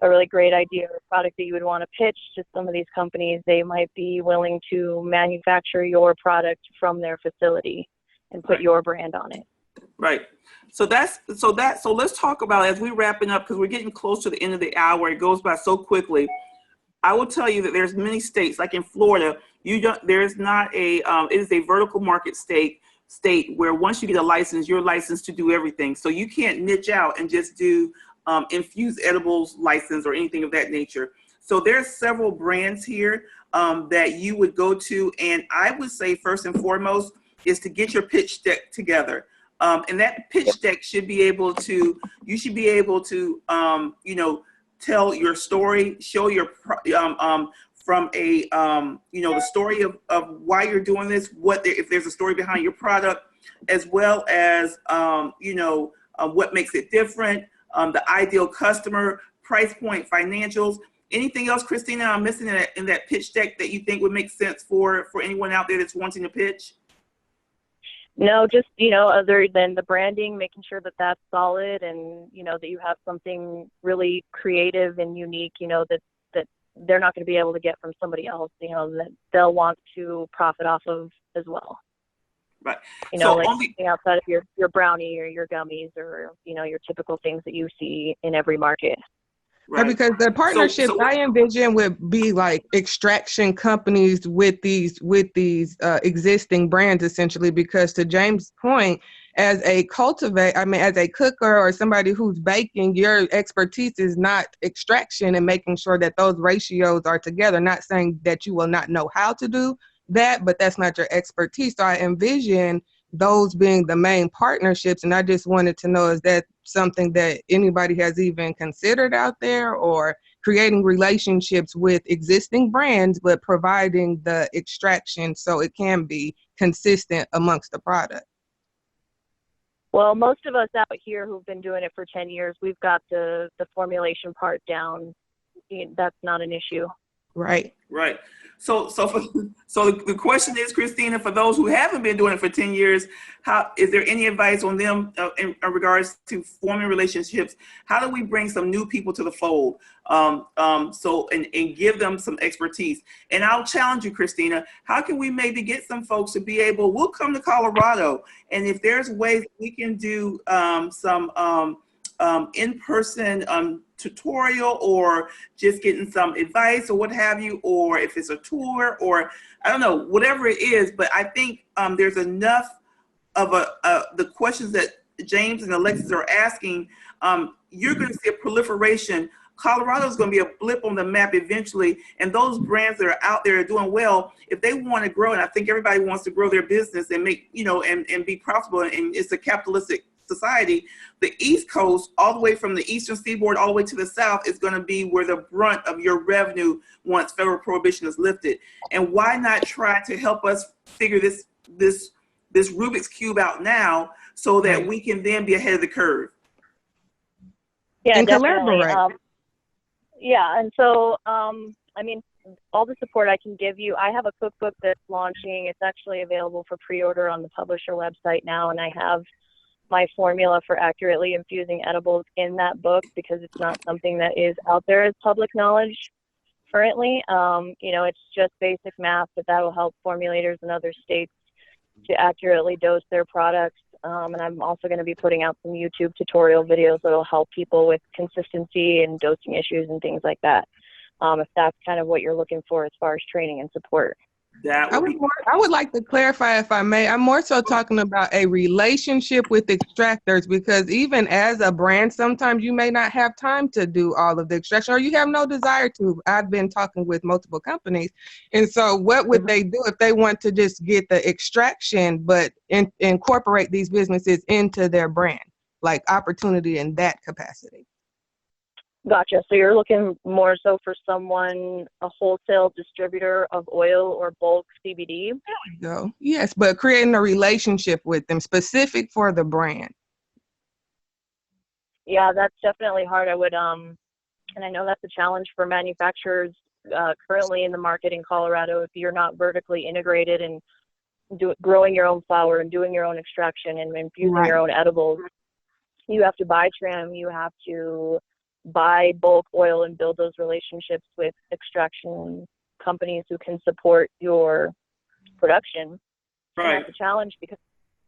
a really great idea or product that you would want to pitch to some of these companies, they might be willing to manufacture your product from their facility and put your brand on it. Right. So let's talk about, as we're wrapping up, because we're getting close to the end of the hour. It goes by so quickly. I will tell you that there's many states, like in Florida, it is a vertical market state where once you get a license, you're licensed to do everything. So you can't niche out and just do infused edibles license or anything of that nature. So there's several brands here that you would go to? And I would say first and foremost is to get your pitch deck together. And that pitch deck should be able to, you should be able to, you know, tell your story, show your, from a, you know, the story of why you're doing this, if there's a story behind your product, as well as, you know, what makes it different, the ideal customer, price point, financials. Anything else, Christina, I'm missing in that pitch deck that you think would make sense for anyone out there that's wanting to pitch? No, just, you know, other than the branding, making sure that that's solid, and, you know, that you have something really creative and unique, you know, that they're not going to be able to get from somebody else, you know, that they'll want to profit off of as well. Right. You know, so like something outside of your brownie or your gummies, or, you know, your typical things that you see in every market. Right. Because the partnerships I envision would be like extraction companies with these existing brands, essentially, because to James' point, as a as a cooker or somebody who's baking, your expertise is not extraction and making sure that those ratios are together. Not saying that you will not know how to do that, but that's not your expertise. So I envision those being the main partnerships. And I just wanted to know, is that something that anybody has even considered out there, or creating relationships with existing brands, but providing the extraction so it can be consistent amongst the product? Well, most of us out here who've been doing it for 10 years, we've got the formulation part down. That's not an issue. Right. Right. So the question is, Christina, for those who haven't been doing it for 10 years, is there any advice on them in regards to forming relationships? How do we bring some new people to the fold? And give them some expertise? And I'll challenge you, Christina, how can we maybe get some folks to be able, we'll come to Colorado, and if there's ways we can do some in-person tutorial, or just getting some advice or what have you, or if it's a tour, or I don't know, whatever it is. But I think there's enough of the questions that James and Alexis are asking. You're going to see a proliferation. Colorado is going to be a blip on the map eventually, and those brands that are out there are doing well. If they want to grow, and I think everybody wants to grow their business and make, you know, and be profitable, and it's a capitalistic society, the East Coast, all the way from the Eastern Seaboard all the way to the South, is going to be where the brunt of your revenue once federal prohibition is lifted. And why not try to help us figure this Rubik's Cube out now, so that we can then be ahead of the curve? Yeah, and definitely. Collaborate. Yeah, and so, I mean, all the support I can give you. I have a cookbook that's launching. It's actually available for pre-order on the publisher website now, and I have my formula for accurately infusing edibles in that book, because it's not something that is out there as public knowledge currently. You know, it's just basic math, but that will help formulators in other states to accurately dose their products. And I'm also going to be putting out some YouTube tutorial videos that will help people with consistency and dosing issues and things like that. If that's kind of what you're looking for as far as training and support. I would like to clarify, if I may. I'm more so talking about a relationship with extractors, because even as a brand, sometimes you may not have time to do all of the extraction, or you have no desire to. I've been talking with multiple companies. And so what would they do if they want to just get the extraction, but incorporate these businesses into their brand, like opportunity in that capacity? Gotcha. So you're looking more so for someone, a wholesale distributor of oil or bulk CBD? There we go. Yes, but creating a relationship with them specific for the brand. Yeah, that's definitely hard. I would, and I know that's a challenge for manufacturers currently in the market in Colorado. If you're not vertically integrated and growing your own flower and doing your own extraction and infusing your own edibles, you have to buy trim, you have to buy bulk oil and build those relationships with extraction companies who can support your production. Right. And that's a challenge, because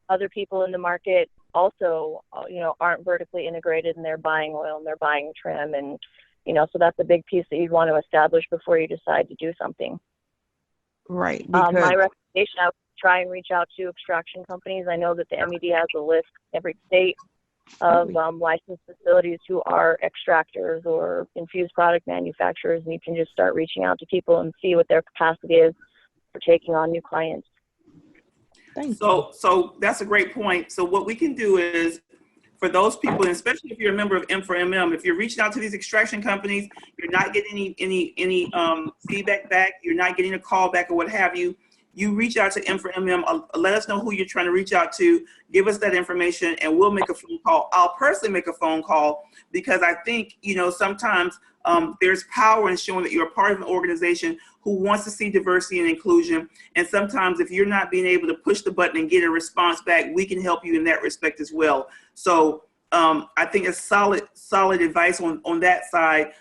other people in the market also, you know, aren't vertically integrated, and they're buying oil and they're buying trim, and, you know, so that's a big piece that you'd want to establish before you decide to do something. Right. My recommendation, I would try and reach out to extraction companies. I know that the MED has a list every state. of licensed facilities who are extractors or infused product manufacturers, and you can just start reaching out to people and see what their capacity is for taking on new clients. So that's a great point. So what we can do is, for those people, and especially if you're a member of M4MM, if you're reaching out to these extraction companies, you're not getting any feedback back, you're not getting a call back or what have you, you reach out to M4MM, let us know who you're trying to reach out to, give us that information, and we'll make a phone call. I'll personally make a phone call, because I think, sometimes there's power in showing that you're a part of an organization who wants to see diversity and inclusion. And sometimes if you're not being able to push the button and get a response back, we can help you in that respect as well. So I think it's solid advice on that side.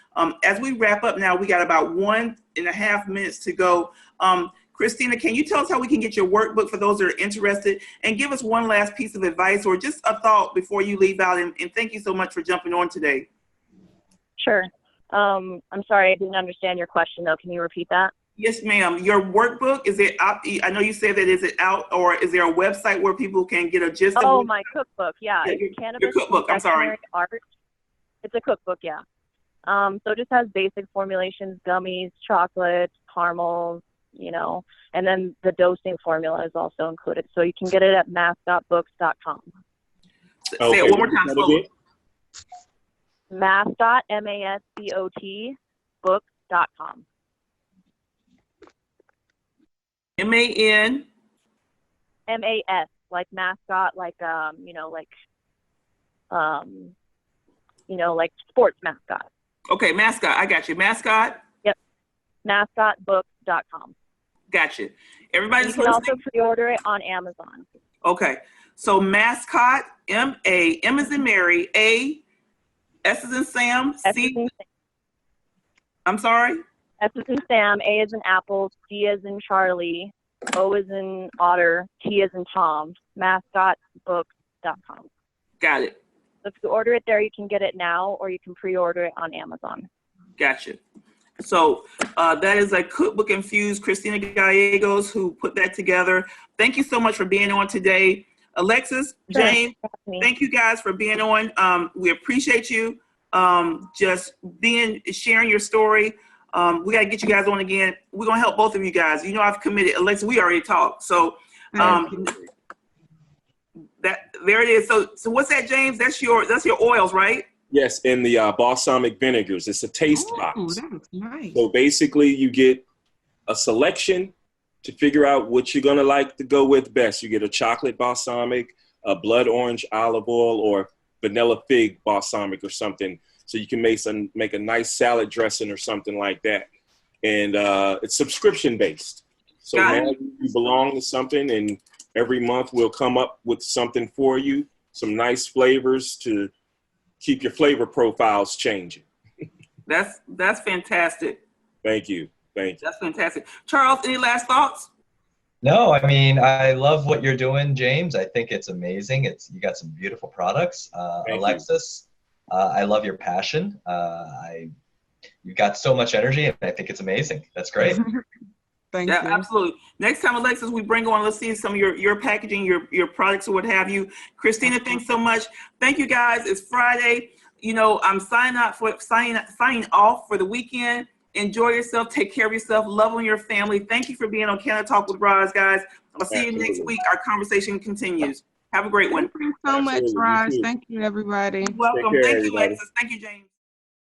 As we wrap up now, we got about 1.5 minutes to go. Christina, can you tell us how we can get your workbook for those that are interested, and give us one last piece of advice or just a thought before you leave out? And thank you so much for jumping on today. Sure. I'm sorry, I didn't understand your question though. Can you repeat that? Yes, ma'am. Your workbook, is it out? I know you said that. Is it out, or is there a website where people can get a gist of it? My cookbook. Yeah. Cannabis your cookbook. I'm sorry. Art. It's a cookbook. Yeah. So it just has basic formulations, gummies, chocolates, caramels, and then the dosing formula is also included. So you can get it at mascotbooks.com. Say it one more time. Slowly. Mascot, MASCOT, books.com. MAN? MAS, like mascot, like like sports mascot. Okay, mascot. I got you. Mascot? Yep. Mascotbooks.com. Gotcha. Everybody's listening. You can also pre-order it on Amazon. Okay. So mascot, M-A, M as in Mary, A, S as in Sam, C. I'm sorry? S as in Sam, A as in Apple, C as in Charlie, O as in Otter, T as in Tom, mascotbooks.com. Got it. So if you order it there, you can get it now, or you can pre-order it on Amazon. Gotcha. So that is a cookbook infused. Christina Gallegos who put that together. Thank you so much for being on today. Alexis, James, thank you guys for being on. We appreciate you just sharing your story. We got to get you guys on again. We're going to help both of you guys. I've committed. Alexis, we already talked. So there it is. So what's that, James? That's your oils, right? Yes, in the balsamic vinegars. It's a taste box. That's nice. So basically you get a selection to figure out what you're going to like to go with best. You get a chocolate balsamic, a blood orange olive oil, or vanilla fig balsamic or something. So you can make a nice salad dressing or something like that. And it's subscription based. So now you belong to something, and every month we'll come up with something for you, some nice flavors to keep your flavor profiles changing. That's fantastic. Thank you. That's fantastic. Charles, any last thoughts? No, I mean, I love what you're doing, James. I think it's amazing. You got some beautiful products. Alexis, I love your passion. You've got so much energy, and I think it's amazing. That's great. Thank you. Absolutely. Next time, Alexis, we bring on, let's see some of your packaging, your products or what have you. Christina, thanks so much. Thank you, guys. It's Friday. I'm signing off for the weekend. Enjoy yourself. Take care of yourself. Love on your family. Thank you for being on Canada Talk with Roz, guys. I'll see you next week. Our conversation continues. Have a great one. Thank you so much, Roz. Thank you, everybody. You're welcome. Thank you, Alexis. Thank you, James.